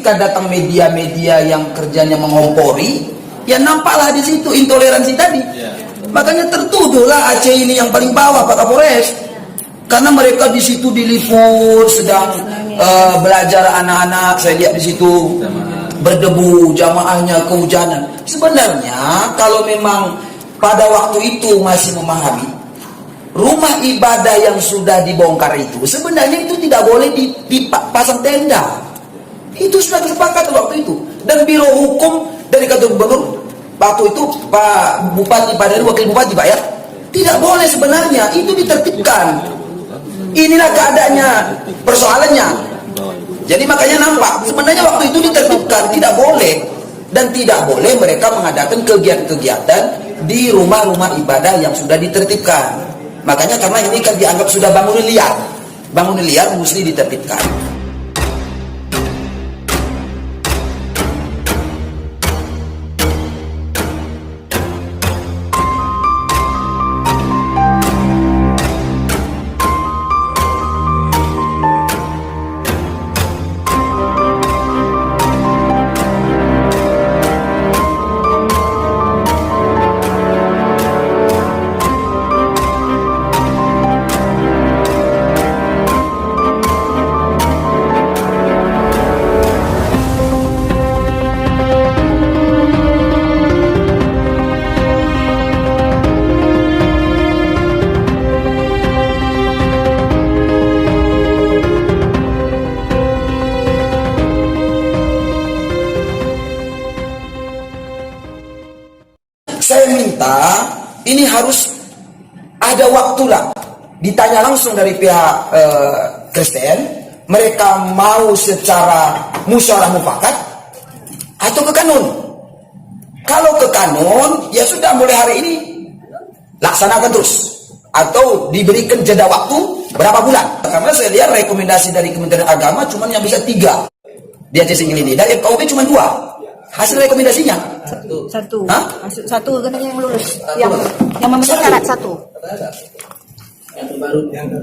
ketika datang media-media yang kerjanya mengompori, ya nampaklah di situ intoleransi tadi. Makanya tertuduhlah Aceh ini yang paling bawah Pak Kapolres, karena mereka di situ diliput sedang belajar anak-anak. Saya lihat di situ berdebu, jamaahnya kehujanan. Sebenarnya kalau memang pada waktu itu masih memahami, rumah ibadah yang sudah dibongkar itu sebenarnya itu tidak boleh dipasang tenda. Itu sudah disepakati waktu itu. Dan Biro Hukum dari kantor gubernur waktu itu Pak Bupati, Pak dari Wakil Bupati Pak ya, tidak boleh sebenarnya, itu ditertibkan. Inilah keadaannya, persoalannya. Jadi makanya nampak sebenarnya waktu itu ditertibkan, tidak boleh. Dan tidak boleh mereka mengadakan kegiatan-kegiatan di rumah-rumah ibadah yang sudah ditertibkan. Makanya karena ini kan dianggap sudah bangunan liar mesti ditertibkan. Saya minta ini harus ada waktu lah, ditanya langsung dari pihak Kristen, mereka mau secara musyawarah mufakat atau ke kanun. Kalau ke kanun, ya sudah mulai hari ini laksanakan terus, atau diberikan jeda waktu berapa bulan. Karena saya lihat rekomendasi dari Kementerian Agama cuma yang bisa 3 di Aceh Singgil ini, dari FKUP cuma 2. Hasil rekomendasinya satu. Hah? Satu katanya yang lulus, yang memenuhi syarat 1.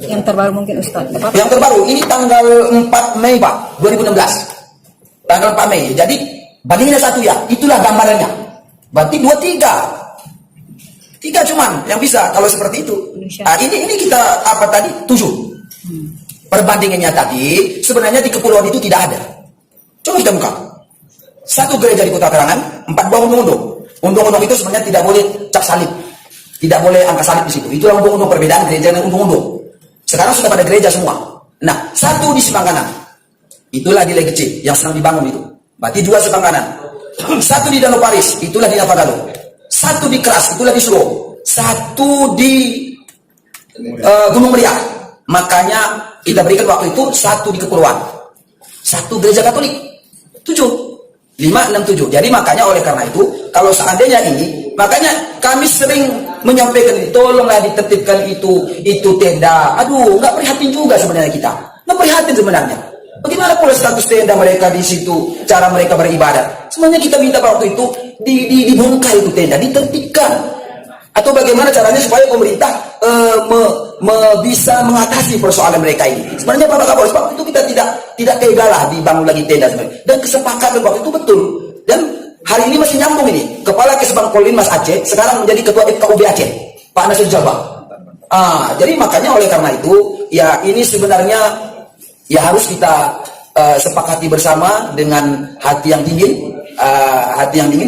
Yang terbaru mungkin Ustaz. Yang terbaru ini tanggal 4 Mei Pak 2016. Tanggal 4 Mei. Jadi bandingnya 1 ya. Itulah gambarannya. Berarti 2 3 cuman yang bisa kalau seperti itu. Nah, ini kita apa tadi 7. Perbandingannya tadi sebenarnya di kepulauan itu tidak ada. Coba kita buka. 1 gereja di Kota Kerangan, 4 buah undang-undang. Undang-undang itu sebenarnya tidak boleh cap salib, tidak boleh angka salib di situ. Itulah undang-undang perbedaan gereja dan undang-undang. Sekarang sudah pada gereja semua. Nah, 1 di sebelah kanan, itulah di Legece yang sedang dibangun itu. Berarti 2 sebelah kanan. 1 di Danau Paris, itulah di Navagalo. 1 di Keras, itulah di Suro. 1 di Gunung Meriah. Makanya kita berikan waktu itu 1 di Kepulauan. 1 gereja Katolik. 7. 5, 6, 7. Jadi makanya oleh karena itu, kalau seandainya ini, makanya kami sering menyampaikan ini, tolonglah ditertibkan itu tenda. Aduh, nggak prihatin juga sebenarnya kita. Nggak prihatin sebenarnya. Bagaimana pula status tenda mereka di situ, cara mereka beribadah. Sebenarnya kita minta waktu itu dibongkar itu tenda, ditertibkan. Atau bagaimana caranya supaya pemerintah bisa mengatasi persoalan mereka ini. Sebenarnya Pak Kapolres, waktu itu kita tidak tega lah dibangun lagi tenda sebenarnya. Dan kesepakatan waktu itu betul. Dan hari ini masih nyambung ini. Kepala Kesbang Polin-Mas Aceh sekarang menjadi Ketua FKUB Aceh, Pak Nasir Jalbah. Jadi makanya oleh karena itu, ya ini sebenarnya ya harus kita sepakati bersama dengan hati yang dingin,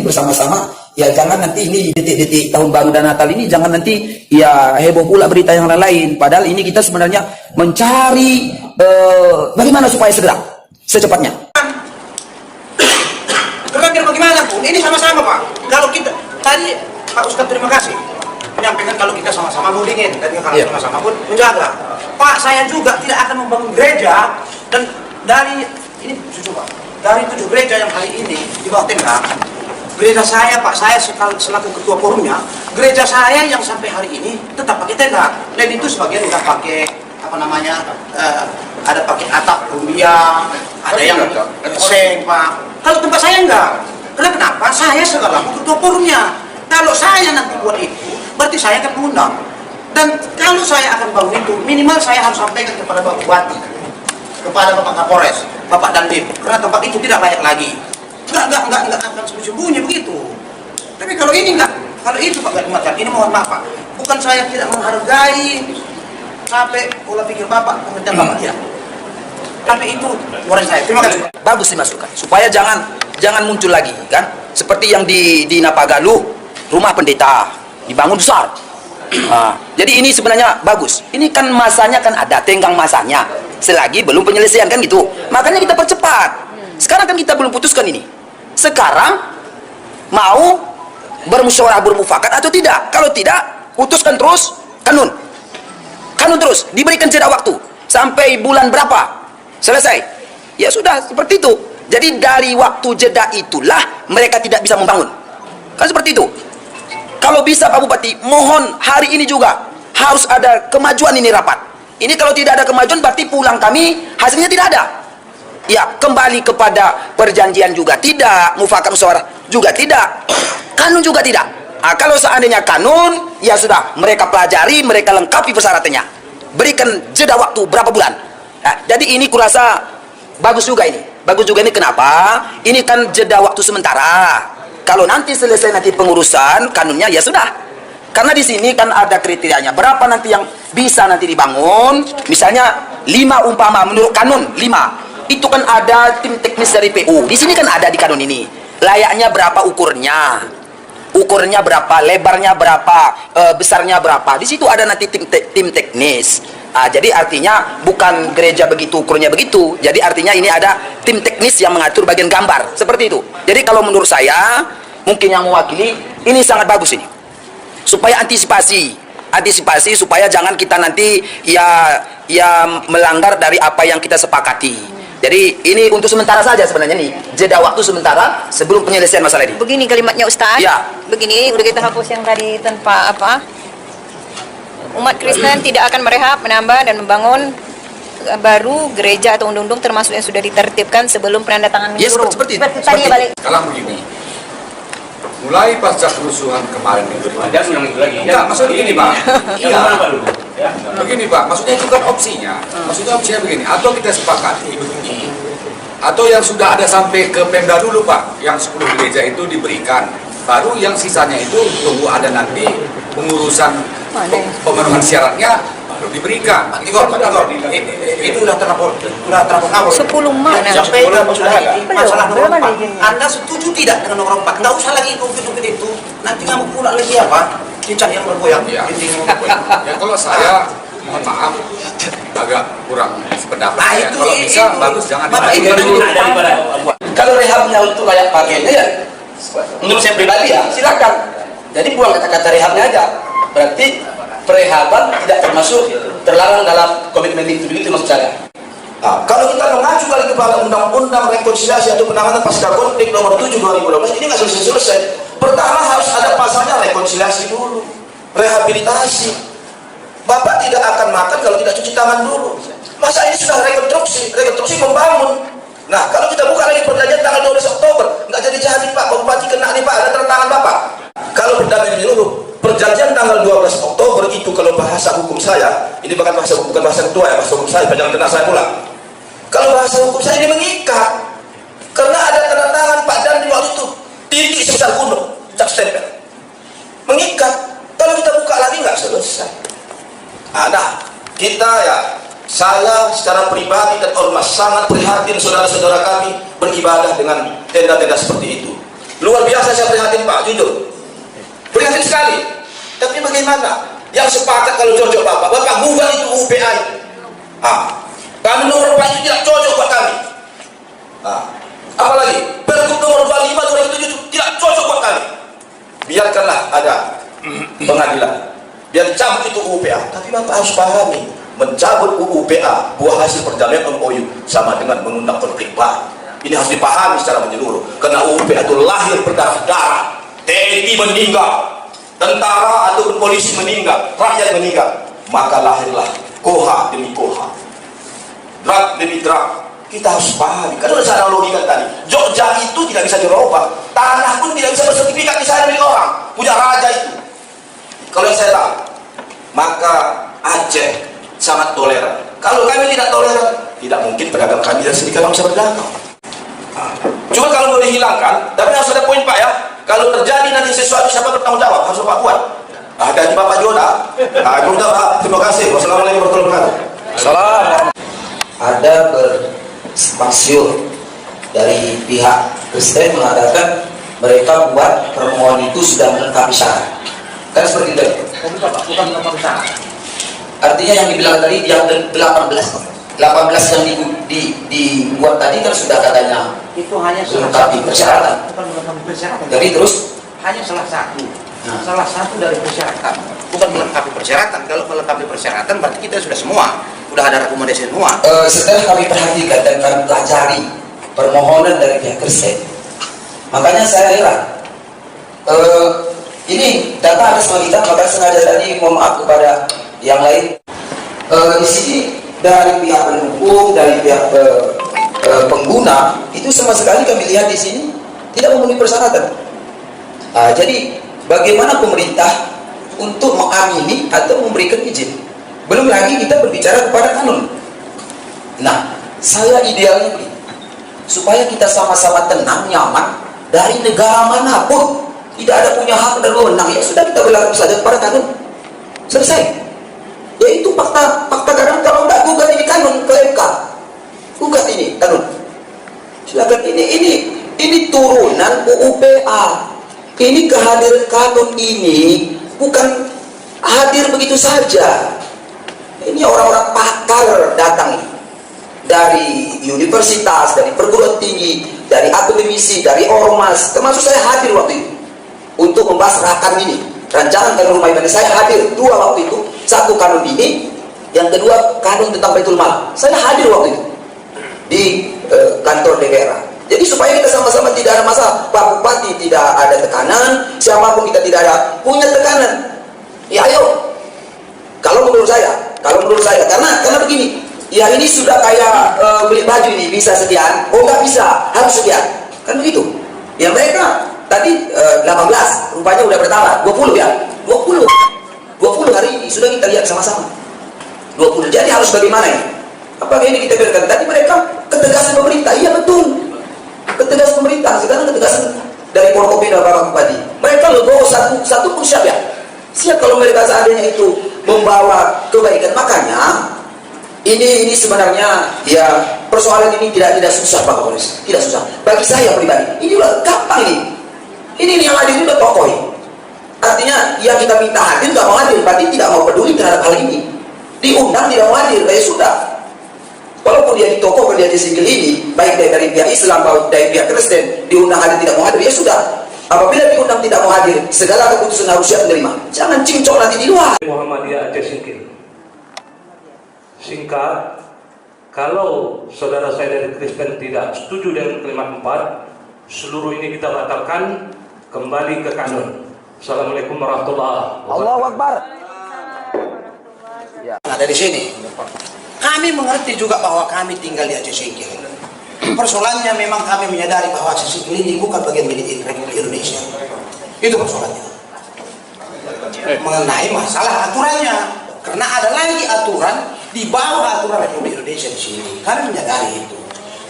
bersama-sama. Ya jangan nanti ini detik-detik tahun baru dan Natal ini jangan nanti ya heboh pula berita yang lain. Padahal ini kita sebenarnya mencari bagaimana supaya segera secepatnya. Terakhir bagaimana pun ini sama-sama Pak. Kalau kita tadi Pak Ustadz terima kasih menyampaikan kalau kita sama-sama mudingin dan kalau sama-sama pun menjaga. Pak saya juga tidak akan membangun gereja dan dari ini jujur Pak, dari 7 gereja yang hari ini di bawah tenda. Gereja saya, Pak, saya selaku ketua forumnya, gereja saya yang sampai hari ini tetap pakai tenda. Dan itu sebagian udah pakai apa namanya, ada pakai atap rumbia, ada yang seng, Pak. Kalau tempat saya enggak. Kenapa? Saya selaku ketua forumnya. Kalau saya nanti buat itu, berarti saya akan mengundang. Dan kalau saya akan bangun itu, minimal saya harus sampaikan kepada Pak Bupati. kepada Bapak Kapolres, Bapak Dandim, karena tempat itu tidak layak lagi. Enggak akan sembunyi begitu. Tapi kalau ini enggak, kalau itu Pak Gadimacan, ini mohon maaf Pak, bukan saya tidak menghargai sampai pola pikir Bapak, pengertian Bapak dia. Tapi itu orang saya. Terima kasih. Bagus dimasukkan supaya jangan muncul lagi kan, seperti yang di Napagaluh, rumah pendeta dibangun besar. Jadi ini sebenarnya bagus. Ini kan masanya kan ada, tenggang masanya, selagi belum penyelesaian kan gitu, makanya kita percepat. Sekarang kan kita belum putuskan ini, sekarang mau bermusyawarah bermufakat atau tidak. Kalau tidak, putuskan terus kanun terus, diberikan jeda waktu sampai bulan berapa selesai, ya sudah seperti itu. Jadi dari waktu jeda itulah mereka tidak bisa membangun, kan seperti itu. Kalau bisa Pak Bupati, mohon hari ini juga harus ada kemajuan ini rapat. Ini kalau tidak ada kemajuan berarti pulang kami hasilnya tidak ada. Ya, kembali kepada perjanjian juga tidak, mufakat musyawarah juga tidak, kanun juga tidak. Kalau seandainya kanun, ya sudah, mereka pelajari, mereka lengkapi persyaratannya, berikan jeda waktu berapa bulan. Jadi ini kurasa bagus juga ini. Bagus juga ini kenapa? Ini kan jeda waktu sementara. Kalau nanti selesai nanti pengurusan kanunnya ya sudah. Karena di sini kan ada kriterianya. Berapa nanti yang bisa nanti dibangun? Misalnya 5 umpama menurut kanun 5. Itu kan ada tim teknis dari PU. Di sini kan ada di kanun ini. Layaknya berapa ukurnya? Ukurnya berapa? Lebarnya berapa? Besarnya berapa? Di situ ada nanti tim teknis. Jadi artinya bukan gereja begitu ukurnya begitu. Jadi artinya ini ada tim teknis yang mengatur bagian gambar seperti itu. Jadi kalau menurut saya mungkin yang mewakili ini sangat bagus ini, supaya antisipasi supaya jangan kita nanti ya melanggar dari apa yang kita sepakati. Jadi ini untuk sementara saja sebenarnya nih, jeda waktu sementara sebelum penyelesaian masalah ini. Begini kalimatnya Ustaz. Ya. Begini, udah kita hapus yang tadi tanpa apa. Umat Kristen tidak akan merehab, menambah dan membangun baru gereja atau undung-undung termasuk yang sudah ditertibkan sebelum penandatangan Yes, menyeluruh. seperti itu. Tadi balik. Kalau begini, mulai pasca kerusuhan kemarin minggu depan. Enggak, maksudnya begini Pak. Iya. Begini Pak, maksudnya itu kan opsinya. Maksudnya opsinya begini, atau kita sepakati begini, atau yang sudah ada sampai ke Pemda dulu Pak, yang 10 gereja itu diberikan. Baru yang sisanya itu tunggu ada nanti pengurusan pemenuhan syaratnya baru diberikan. Pak Tigor, itu udah terlapor ngawur. 10 mana? Sampai sudah ada masalah Belum nomor ada 4. izinnya. Anda setuju tidak dengan nomor 4? Nggak usah lagi ungkit-ungkit itu. Nanti kamu pula lagi apa? Cicak yang bergoyang. Ya. Dinding yang bergoyang. Ya kalau saya mohon maaf agak kurang sependapat ya. Itu, Kalau bisa itu. bagus jangan Bapak dibuat. ini Kalau rehabnya untuk layak pakainya ya, menurut saya pribadi ya silakan. Jadi buang kata-kata rehabnya aja. Berarti perehaban tidak termasuk terlarang dalam komitmen itu maksud saya. Kalau kita mengacu kali kepada undang-undang rekonsiliasi atau penanganan pasca konflik nomor 7 2012 ini nggak selesai. Pertama harus ada pasalnya rekonsiliasi dulu, rehabilitasi. Bapak tidak akan makan kalau tidak cuci tangan dulu. Masa ini sudah rekonstruksi membangun. Nah, kalau kita buka lagi perjanjian tanggal 12 Oktober, nggak jadi Pak, Pak Bupati kena nih Pak, ada tanda tangan Bapak. Kalau perjanjian menyeluruh, perjanjian tanggal 12 Oktober itu kalau bahasa hukum saya, ini bukan bahasa ketua ya, bahasa hukum saya, jangan kena saya pula. Kalau bahasa hukum saya ini mengikat, karena ada tanda tangan Pak Dan di waktu itu, titik sebesar gunung, cap stempel, mengikat. Kalau kita buka lagi nggak selesai. Nah, kita ya. Saya secara pribadi dan ormas sangat prihatin saudara-saudara kami beribadah dengan tenda-tenda seperti itu. Luar biasa saya prihatin Pak, jujur. Prihatin sekali. Tapi bagaimana? Yang sepakat kalau cocok Bapak bubar itu UPA itu. Kami nomor 4 itu tidak cocok buat kami. Apalagi Pergub nomor 25 2007 itu tidak cocok buat kami. Biarkanlah ada pengadilan. Biar cabut itu UPA. Tapi Bapak harus pahami, mencabut UPA buah hasil perjanjian MOU sama dengan mengundang konflik baru. Ini harus dipahami secara menyeluruh. Karena UPA itu lahir berdarah-darah. TNI meninggal, tentara ataupun polisi meninggal, rakyat meninggal. Maka lahirlah KOHA demi KOHA, drag demi drag. Kita harus pahami. Kan sudah ada logika tadi. Jogja itu tidak bisa dirubah. Tanah pun tidak bisa bersertifikat di sana milik orang. Punya raja itu. Kalau yang saya tahu, maka Aceh sangat toleran. Kalau kami tidak toleran, tidak mungkin pedagang kami dan sedikit bisa berdagang. Cuma kalau mau dihilangkan, tapi harus ada poin Pak ya. Kalau terjadi nanti sesuatu, siapa bertanggung jawab? Harus Pak buat. Hati-hati Bapak Joda. Terima kasih. Wassalamualaikum warahmatullahi wabarakatuh. Salam. Ada berspasiun dari pihak Kristen mengatakan mereka buat permohonan itu sudah melengkapi syarat. Kan seperti itu. Bukan melengkapi syarat. Artinya yang dibilang tadi yang 18 yang dibuat tadi kan sudah katanya Itu hanya melengkapi persyaratan. Bukan melengkapi persyaratan. Jadi terus Hanya salah satu. Nah. Salah satu dari persyaratan. Bukan melengkapi persyaratan. Kalau melengkapi persyaratan berarti kita sudah semua. Sudah ada rekomendasi semua. setelah kami perhatikan dan kami pelajari permohonan dari pihak Kristen, makanya saya heran. Ini data ada sama kita, maka sengaja tadi mohon maaf kepada yang lain. Di sini dari pihak pendukung, dari pihak pengguna itu sama sekali kami lihat di sini tidak memenuhi persyaratan. Jadi bagaimana pemerintah untuk mengamini atau memberikan izin? Belum lagi kita berbicara kepada kanun. Nah, saya idealnya begini, supaya kita sama-sama tenang, nyaman dari negara manapun, tidak ada punya hak dan wewenang, ya sudah kita berlaku saja kepada kanun. Selesai. Yaitu fakta kadang kalau tidak gugat ini kanun ke MK, gugat ini kanun. Silakan ini turunan UUPA. Ini kehadiran kanun ini bukan hadir begitu saja. Ini orang-orang pakar datang dari universitas, dari perguruan tinggi, dari akademisi, dari ormas, termasuk saya hadir waktu itu untuk membahas rakam ini. Rancangan kanun rumah ibadah saya hadir 2 waktu itu, 1 kanun ini, yang kedua kanun tentang Baitul Mal. Saya hadir waktu itu di kantor DPR. Jadi supaya kita sama-sama tidak ada masalah, Pak Bupati tidak ada tekanan, siapapun kita tidak ada punya tekanan. Ya ayo, kalau menurut saya, karena begini, ya ini sudah kayak beli baju ini bisa sekian, oh nggak bisa, harus sekian, kan begitu. Ya mereka tadi 18, rupanya udah bertambah 20 ya, 20 hari ini sudah kita lihat sama-sama 20. Jadi harus bagaimana ini? Apakah ini kita biarkan? Tadi mereka ketegasan pemerintah, iya betul, ketegasan pemerintah. Sekarang ketegasan dari Forkopimda Bapak Bupati. Mereka legowo satu pun siap ya. Siap kalau mereka seandainya itu membawa kebaikan. Makanya ini sebenarnya ya persoalan ini tidak susah Pak Kapolres, tidak susah. Bagi saya pribadi, ini udah gampang ini. Ini yang hadir ini udah tokoh ini. Artinya yang kita minta hadir nggak mau hadir, berarti tidak mau peduli terhadap hal ini. Diundang tidak mau hadir, ya sudah. Walaupun dia ditokohkan dia di single ini, baik dari pihak Islam maupun dari pihak Kristen, diundang hadir tidak mau hadir, ya sudah. Apabila diundang tidak mau hadir, segala keputusan harus siap menerima. Jangan cincok nanti di luar. Muhammadiyah Aceh Singkil. Singkat, kalau saudara saya dari Kristen tidak setuju dengan kalimat 4, seluruh ini kita batalkan, kembali ke kanun. Assalamualaikum warahmatullahi wabarakatuh. Allahu Akbar. Ada di sini. Kami mengerti juga bahwa kami tinggal di Aceh Singkil. Persoalannya memang kami menyadari bahwa Aceh Singkil ini bukan bagian milik Republik Indonesia. Itu persoalannya. Mengenai masalah aturannya, karena ada lagi aturan di bawah aturan Republik Indonesia di sini. Kami menyadari itu.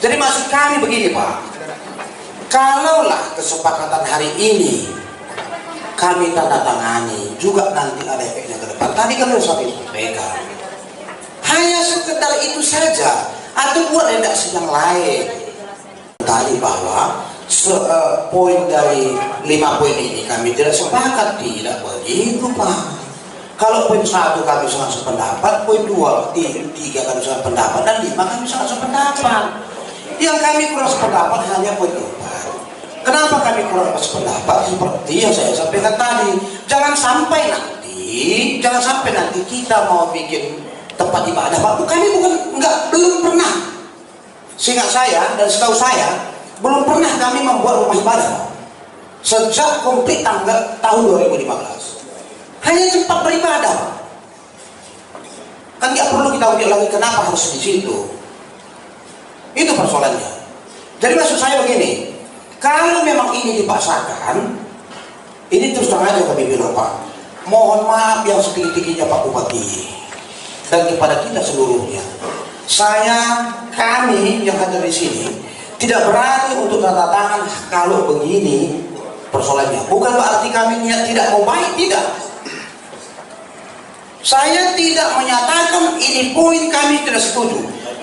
Jadi maksud kami begini Pak, kalaulah kesepakatan hari ini kami tanda tangani, juga nanti ada efeknya ke depan. Tadi kan sudah saya sampaikan. Hanya sekedar itu saja, atau buat redaksi yang lain. Tadi bahwa poin dari 5 poin ini kami tidak sepakat, tidak begitu Pak. Kalau poin 1 kami sangat sependapat, poin 2, 3 kami sangat pendapat, dan 5 kami sangat sependapat. Yang kami kurang sependapat hanya poin 4. Kenapa kami kurang sependapat? Seperti yang saya sampaikan tadi, jangan sampai nanti kita mau bikin tempat ibadah Pak. Belum pernah. Seingat saya dan setahu saya, belum pernah kami membuat rumah ibadah Pak. Sejak komplit tahun 2015. Hanya tempat beribadah Pak. Kan nggak perlu kita uji lagi kenapa harus di situ. Itu persoalannya. Jadi maksud saya begini, kalau memang ini dipaksakan, ini terus terang aja kami bilang Pak, mohon maaf yang setinggi-tingginya Pak Bupati. dan kepada kita seluruhnya. Kami yang hadir di sini tidak berani untuk tanda tangan kalau begini persoalannya. Bukan berarti kami niat tidak mau baik, tidak. Saya tidak menyatakan ini poin kami tidak setuju.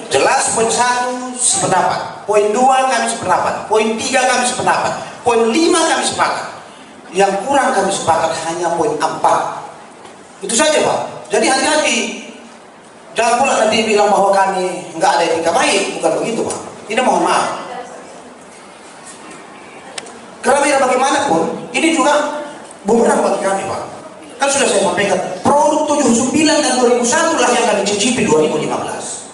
Jelas poin 1 sependapat, poin 2 kami sependapat, poin 3 kami sependapat, poin 5 kami sepakat. Yang kurang kami sepakat hanya poin 4. Itu saja Pak. Jadi hati-hati. Jangan pula nanti bilang bahwa kami nggak ada etika baik. Bukan begitu Pak. Ini mohon maaf. Karena biar bagaimanapun, ini juga bumerang bagi kami Pak. Kan sudah saya sampaikan, produk 79 dan 2001 lah yang kami cicipi 2015.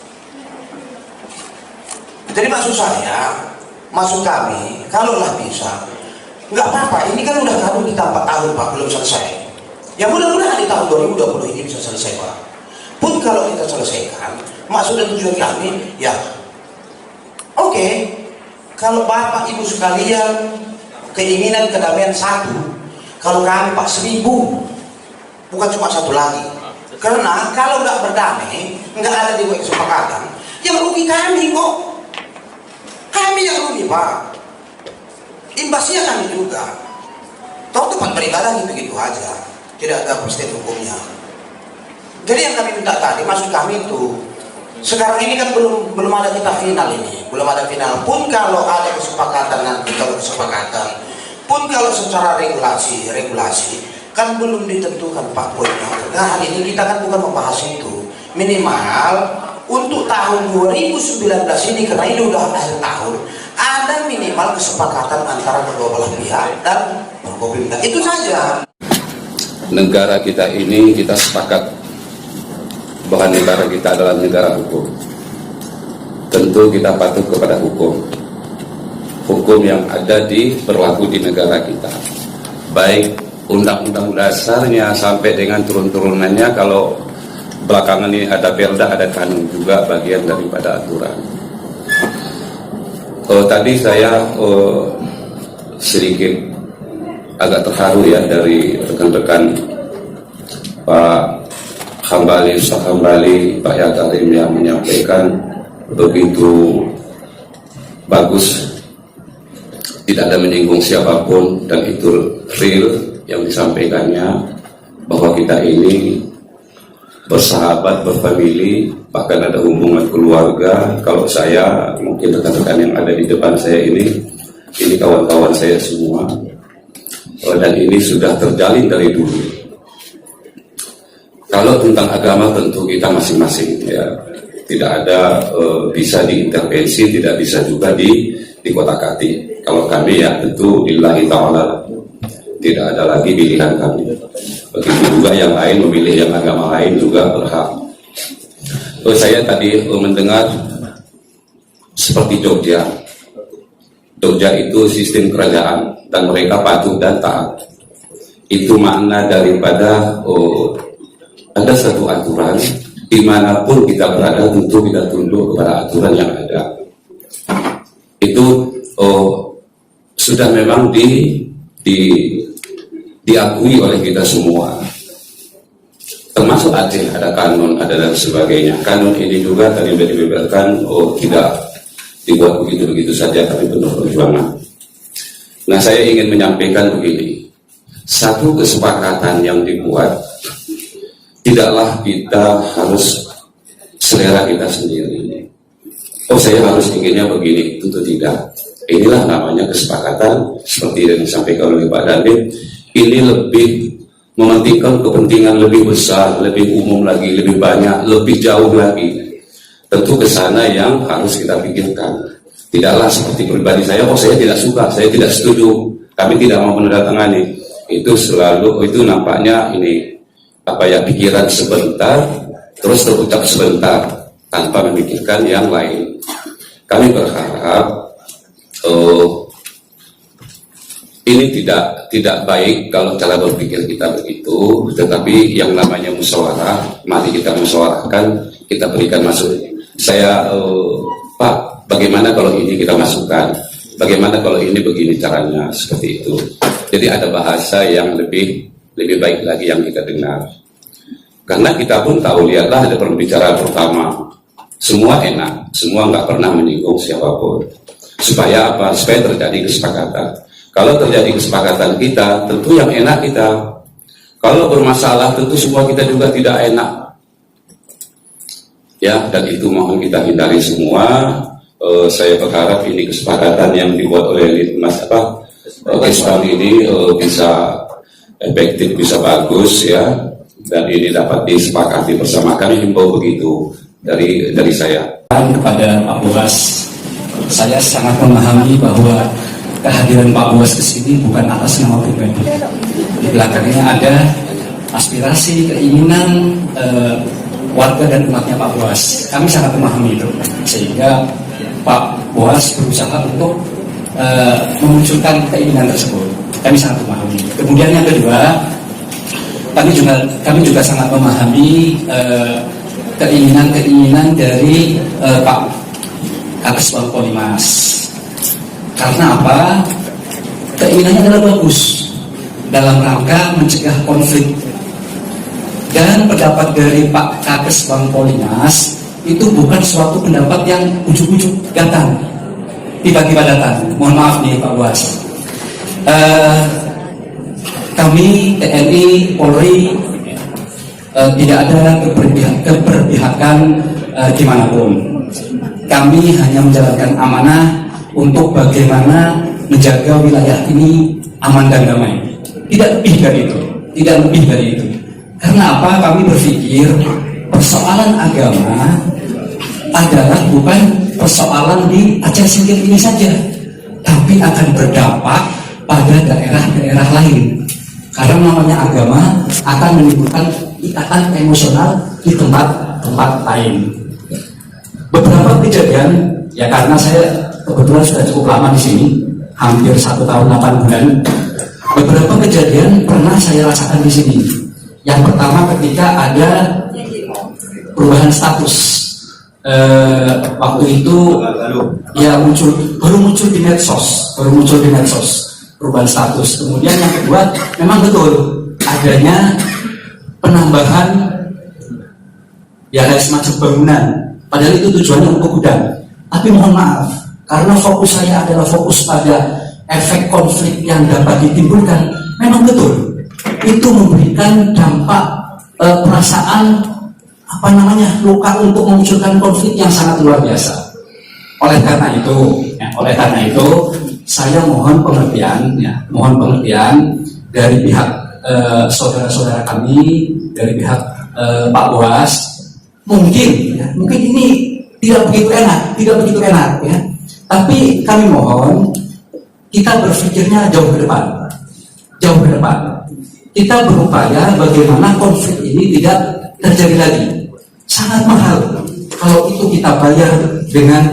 Jadi maksud kami, kalaulah bisa, nggak apa-apa, ini kan udah kadung kita 4 tahun Pak, belum selesai. Ya mudah-mudahan di tahun 2020 ini bisa selesai Pak. Pun kalau kita selesaikan, maksud dan tujuan kami, ya oke, kalau Bapak Ibu sekalian keinginan kedamaian 1, kalau kami Pak 1000, bukan cuma 1 lagi. Karena kalau nggak berdamai, nggak ada di kesepakatan, yang rugi kami kok. Kami yang rugi Pak. Imbasnya kami juga. Toh tempat beribadah gitu-gitu aja, tidak ada proses hukumnya. Jadi yang kami minta tadi, maksud kami itu, sekarang ini kan belum ada kita final ini, belum ada final. Pun kalau ada kesepakatan nanti, kalau kesepakatan, pun kalau secara regulasi kan belum ditentukan Pak poinnya. Nah hari ini kita kan bukan membahas itu. Minimal untuk tahun 2019 ini, karena ini udah akhir tahun, ada minimal kesepakatan antara kedua belah pihak dan Forkopimda. Itu saja. Negara kita ini, kita sepakat bahwa negara kita adalah negara hukum. Tentu kita patuh kepada hukum. Hukum yang ada berlaku di negara kita. Baik undang-undang dasarnya sampai dengan turun-turunannya, kalau belakangan ini ada perda, ada kanun juga bagian daripada aturan. Tadi saya sedikit agak terharu ya dari rekan-rekan Pak Hambali, Ustaz Hambali, Pak Yakarim yang menyampaikan begitu bagus, tidak ada menyinggung siapapun, dan itu real yang disampaikannya, bahwa kita ini bersahabat, berfamili, bahkan ada hubungan keluarga. Kalau saya, mungkin rekan-rekan yang ada di depan saya ini kawan-kawan saya semua, dan ini sudah terjalin dari dulu. Kalau tentang agama tentu kita masing-masing ya, tidak ada bisa diintervensi, tidak bisa juga dikotak-katik. Kalau kami ya tentu lillahi ta'ala, tidak ada lagi pilihan kami. Begitu juga yang lain memilih yang agama lain juga berhak. Saya tadi mendengar seperti Jogja. Jogja itu sistem kerajaan dan mereka patuh dan taat. Itu makna daripada ada satu aturan, dimanapun kita berada tentu kita tunduk kepada aturan yang ada. Itu sudah memang diakui oleh kita semua, termasuk Aceh ada kanun, ada dan sebagainya. Kanun ini juga tadi sudah dibeberkan, tidak dibuat begitu-begitu saja, tapi penuh perjuangan. Nah, saya ingin menyampaikan begini, satu kesepakatan yang dibuat, tidaklah kita harus selera kita sendiri. Saya harus inginnya begini, tentu tidak. Inilah namanya kesepakatan, seperti yang disampaikan oleh Pak Dandim. Ini lebih mementingkan kepentingan lebih besar, lebih umum lagi, lebih banyak, lebih jauh lagi. Tentu ke sana yang harus kita pikirkan. Tidaklah seperti pribadi saya, saya tidak suka, saya tidak setuju, kami tidak mau menandatangani. Itu selalu, itu nampaknya ini pikiran sebentar, terus terucap sebentar tanpa memikirkan yang lain. Kami berharap ini tidak baik kalau cara berpikir kita begitu, tetapi yang namanya musyawarah, mari kita musyawarahkan, kita berikan masukan. Saya, Pak, bagaimana kalau ini kita masukkan? Bagaimana kalau ini begini caranya? Seperti itu. Jadi ada bahasa yang lebih baik lagi yang kita dengar. Karena kita pun tahu, lihatlah ada pembicaraan pertama, semua enak, semua nggak pernah menyinggung siapapun. Supaya apa? Supaya terjadi kesepakatan. Kalau terjadi kesepakatan kita, tentu yang enak kita. Kalau bermasalah, tentu semua kita juga tidak enak. Ya, dan itu mohon kita hindari semua. Saya berharap ini kesepakatan yang dibuat oleh Kesbang ini bisa efektif, bisa bagus ya, dan ini dapat disepakati bersama. Kami himbau begitu dari saya. Kepada Pak Buas, saya sangat memahami bahwa kehadiran Pak Buas ke sini bukan atas nama pribadi. Di belakangnya ada aspirasi, keinginan warga dan umatnya Pak Buas. Kami sangat memahami itu, sehingga Pak Buas berusaha untuk memunculkan keinginan tersebut. Kami sangat memahami. Kemudian yang kedua, kami juga sangat memahami keinginan dari Pak Kakes Bang Polimas. Karena apa? Keinginannya adalah bagus dalam rangka mencegah konflik. Dan pendapat dari Pak Kakes Bang Polimas itu bukan suatu pendapat yang ujuk-ujuk datang, tiba-tiba datang. Mohon maaf nih Pak Buas. Kami TNI, Polri tidak ada keberpihakan dimanapun. Kami hanya menjalankan amanah untuk bagaimana menjaga wilayah ini aman dan damai. Tidak lebih dari itu. Tidak lebih dari itu. Karena apa? Kami berpikir persoalan agama adalah bukan persoalan di Aceh Singkil ini saja, tapi akan berdampak pada daerah-daerah lain. Karena namanya agama akan menimbulkan ikatan emosional di tempat-tempat lain. Beberapa kejadian, ya karena saya kebetulan sudah cukup lama di sini, hampir 1 tahun 8 bulan. Beberapa kejadian pernah saya rasakan di sini. Yang pertama ketika ada perubahan status. Waktu itu ya baru muncul di medsos, perubahan status. Kemudian yang kedua, memang betul adanya penambahan ya semacam bangunan, padahal itu tujuannya untuk gudang. Tapi mohon maaf, karena fokus saya adalah fokus pada efek konflik yang dapat ditimbulkan. Memang betul itu memberikan dampak perasaan luka untuk memunculkan konflik yang sangat luar biasa. Oleh karena itu saya mohon pengertian dari pihak saudara-saudara kami, dari pihak Pak Buas. Mungkin ini tidak begitu enak ya. Tapi kami mohon kita berpikirnya jauh ke depan. Kita berupaya bagaimana konflik ini tidak terjadi lagi. Sangat mahal kalau itu kita bayar dengan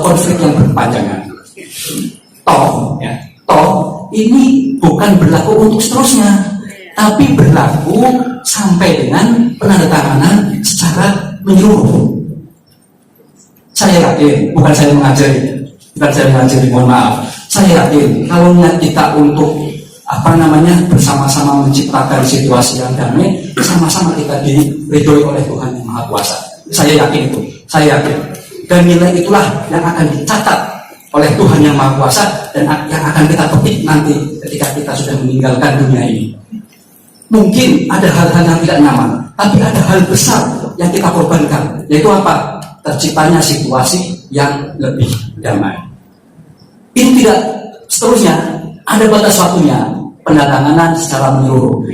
konflik yang berkepanjangan. Toh ini bukan berlaku untuk seterusnya, tapi berlaku sampai dengan penandatanganan secara menyeluruh. Saya yakin, bukan saya mengajari, mohon maaf. Saya yakin kalau niat kita untuk bersama-sama menciptakan situasi yang damai, sama-sama kita diridhoi oleh Tuhan Yang Maha Kuasa. Saya yakin itu. Dan nilai itulah yang akan dicatat oleh Tuhan Yang Maha Kuasa dan yang akan kita petik nanti ketika kita sudah meninggalkan dunia ini. Mungkin ada hal-hal yang tidak nyaman, tapi ada hal besar yang kita korbankan, yaitu apa? Terciptanya situasi yang lebih damai. Ini tidak seterusnya, ada batas waktunya, pendatanganan secara menyeluruh.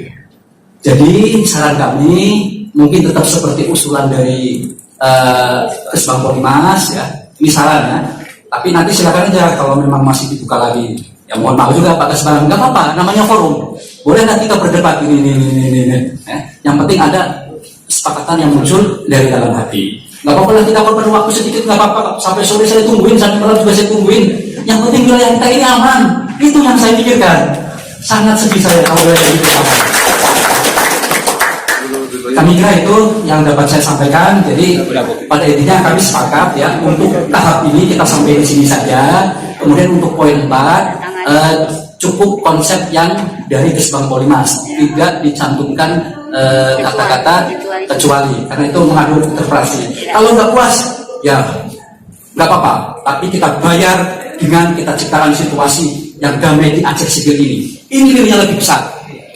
Jadi saran kami mungkin tetap seperti usulan dari Kesbang Polimas ya. Ini saran ya. Tapi nanti silakan aja kalau memang masih dibuka lagi. Ya mohon maaf juga Pak Kesbang, nggak apa-apa, namanya forum. Boleh nanti kita berdebat ini. Ya. Yang penting ada kesepakatan yang muncul dari dalam hati. Nggak apa-apa lah kita korban waktu sedikit, nggak apa-apa. Sampai sore saya tungguin, sampai malam juga saya tungguin. Yang penting wilayah kita ini aman. Itu yang saya pikirkan. Sangat sedih saya kalau wilayah itu aman. Kami kira itu yang dapat saya sampaikan. Jadi pada intinya kami sepakat ya untuk tahap ini kita sampai di sini saja. Kemudian untuk poin 4 cukup konsep yang dari Kesbang Polimas, tidak dicantumkan kata-kata kecuali, karena itu mengandung interpretasi. Kalau nggak puas, ya nggak apa-apa, tapi kita bayar dengan kita ciptakan situasi yang damai di Aceh Sipil ini. Ini nilainya lebih besar,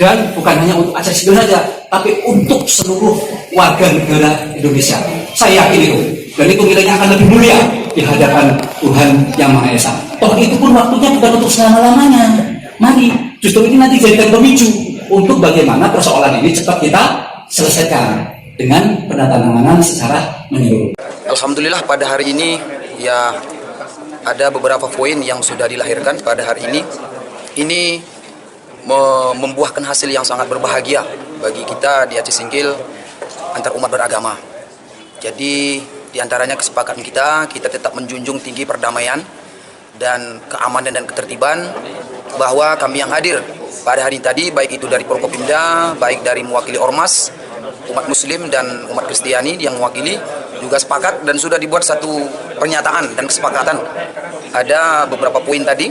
dan bukan hanya untuk Aceh Sipil saja, tapi untuk seluruh warga negara Indonesia. Saya yakin itu, dan itu nilainya akan lebih mulia di hadapan Tuhan Yang Maha Esa. Toh itu pun waktunya bukan untuk selama-lamanya. Mari, justru ini nanti jadikan pemicu untuk bagaimana persoalan ini cepat kita selesaikan dengan penandatanganan secara menyeluruh. Alhamdulillah pada hari ini ya ada beberapa poin yang sudah dilahirkan pada hari ini. Ini membuahkan hasil yang sangat berbahagia bagi kita di Aceh Singkil antar umat beragama. Jadi diantaranya kesepakatan kita tetap menjunjung tinggi perdamaian dan keamanan dan ketertiban, bahwa kami yang hadir pada hari tadi, baik itu dari Prokopimda, baik dari mewakili Ormas, umat Muslim dan umat Kristiani yang mewakili, juga sepakat dan sudah dibuat satu pernyataan dan kesepakatan. Ada beberapa poin tadi,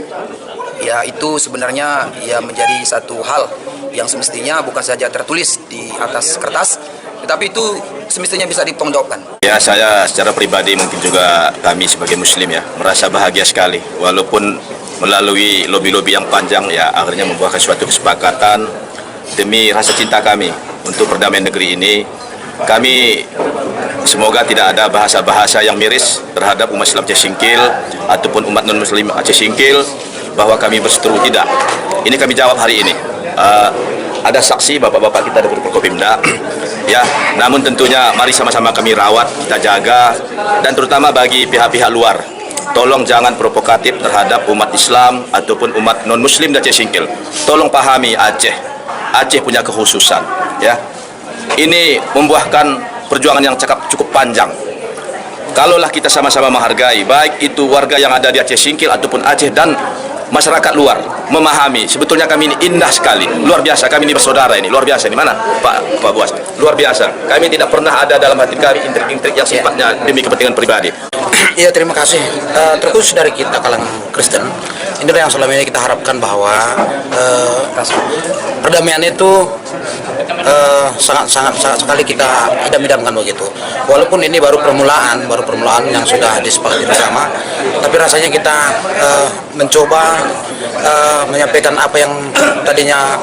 ya itu sebenarnya ya menjadi satu hal yang semestinya bukan saja tertulis di atas kertas, tetapi itu semestinya bisa dipertanggungjawabkan. Ya, saya secara pribadi mungkin juga kami sebagai Muslim ya merasa bahagia sekali, walaupun melalui lobi-lobi yang panjang ya akhirnya membuahkan suatu kesepakatan demi rasa cinta kami untuk perdamaian negeri ini. Kami semoga tidak ada bahasa-bahasa yang miris terhadap umat Islam Aceh Singkil ataupun umat non-Muslim Aceh Singkil bahwa kami berseteru, tidak. Ini kami jawab hari ini. Ada saksi bapak-bapak kita dari Prokopimda ya, namun tentunya mari sama-sama kami rawat, kita jaga, dan terutama bagi pihak-pihak luar, tolong jangan provokatif terhadap umat Islam ataupun umat non-Muslim di Aceh Singkil. Tolong pahami Aceh punya kekhususan ya. Ini membuahkan perjuangan yang cukup panjang. Kalaulah kita sama-sama menghargai, baik itu warga yang ada di Aceh Singkil ataupun Aceh dan masyarakat luar memahami, sebetulnya kami ini indah sekali, luar biasa, kami ini bersaudara ini, luar biasa. Di mana Pak Buas? Luar biasa. Kami tidak pernah ada dalam hati kami intrik-intrik yang sifatnya demi kepentingan pribadi. Iya, terima kasih. Terkhusus dari kita kalangan Kristen, inilah yang selama ini kita harapkan, bahwa perdamaian itu sangat sekali kita idam-idamkan begitu. Walaupun ini baru permulaan yang sudah disepakati bersama, tapi rasanya kita mencoba menyampaikan apa yang tadinya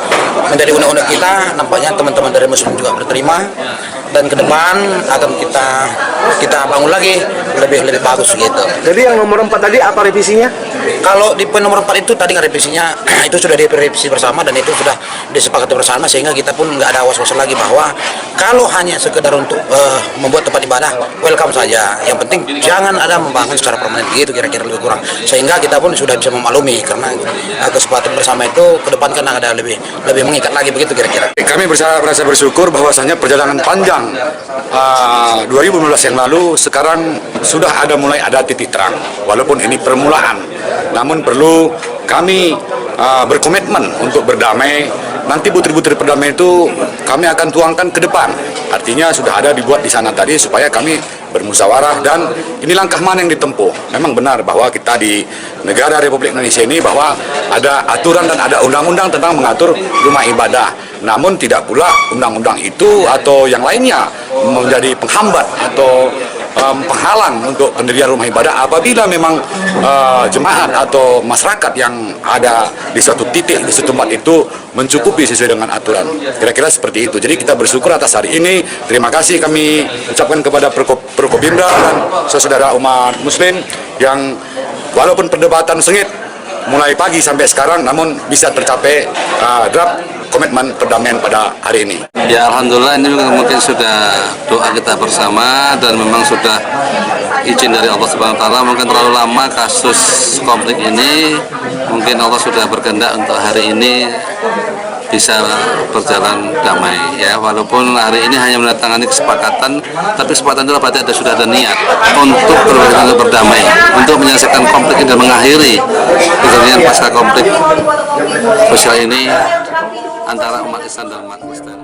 menjadi unek-unek kita. Nampaknya teman-teman dari Muslim juga berterima, dan ke depan akan kita bangun lagi lebih bagus gitu. Jadi yang nomor 4 tadi apa revisinya? Kalau di poin nomor 4 itu tadi revisinya itu sudah direvisi bersama dan itu sudah disepakati bersama, sehingga kita pun nggak ada was-was lagi bahwa kalau hanya sekedar untuk membuat tempat ibadah, welcome saja. Yang penting jangan ada membangun secara permanen gitu, kira-kira lebih kurang. Sehingga kita pun sudah bisa memaklumi, karena kesepakatan bersama itu ke depan kan ada lebih mengikat lagi begitu kira-kira. Kami merasa bersyukur bahwasanya perjalanan panjang 2015 yang lalu sekarang sudah mulai ada titik terang. Walaupun ini permulaan, namun perlu kami berkomitmen untuk berdamai. Nanti butir-butir perdamaian itu kami akan tuangkan ke depan. Artinya sudah ada dibuat di sana tadi supaya kami bermusyawarah, dan ini langkah mana yang ditempuh. Memang benar bahwa kita di negara Republik Indonesia ini bahwa ada aturan dan ada undang-undang tentang mengatur rumah ibadah. Namun tidak pula undang-undang itu atau yang lainnya menjadi penghambat atau penghalang untuk pendirian rumah ibadah apabila memang jemaat atau masyarakat yang ada di suatu titik, di suatu tempat itu mencukupi sesuai dengan aturan. Kira-kira seperti itu. Jadi kita bersyukur atas hari ini. Terima kasih kami ucapkan kepada Prokopimda dan saudara umat Muslim yang walaupun perdebatan sengit mulai pagi sampai sekarang, namun bisa tercapai draft komitmen perdamaian pada hari ini. Ya, alhamdulillah, ini mungkin sudah doa kita bersama dan memang sudah izin dari Allah Subhanahu wa taala. Mungkin terlalu lama kasus konflik ini, mungkin Allah sudah berkehendak untuk hari ini bisa berjalan damai ya. Walaupun hari ini hanya menandatangani kesepakatan, tapi kesepakatan itu berarti sudah ada niat untuk berdamai, untuk menyelesaikan konflik dan mengakhiri kejadian pasca konflik sosial ini antara umat Islam dan umat Kristen.